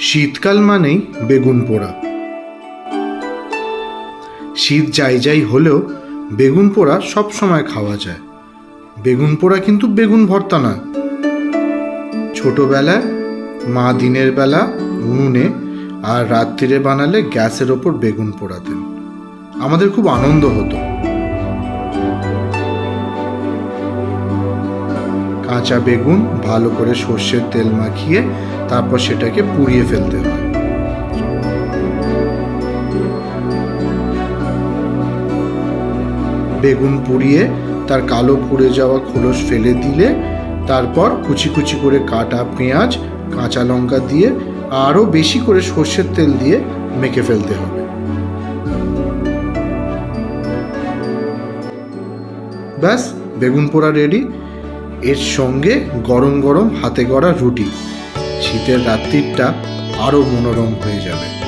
শীতকাল মানেই বেগুন পোড়া। শীত যাই যাই হলেও বেগুন পোড়া সব সময় খাওয়া যায়। বেগুন পোড়া কিন্তু বেগুন ভর্তা না। ছোটবেলায় মা দিনের বেলা উনুনে আর রাত্রিরে বানালে গ্যাসের ওপর বেগুন পোড়াতেন। আমাদের খুব আনন্দ হতো। কাঁচা বেগুন ভালো করে সর্ষের তেল মাখিয়ে তারপর সেটাকে পুড়িয়ে ফেলতে হয়। বেগুন পুড়িয়ে তার কালো পুড়ে যাওয়া খোলস ফেলে দিলে তারপর কুচি কুচি করে কাটা পেঁয়াজ, কাঁচা লঙ্কা দিয়ে আরও বেশি করে সর্ষের তেল দিয়ে মেখে ফেলতে হবে। ব্যাস, বেগুন পোড়া রেডি। এর সঙ্গে গরম গরম হাতে গড়া রুটি। শীতের রাত্রিটা আরও মনোরম হয়ে যাবে।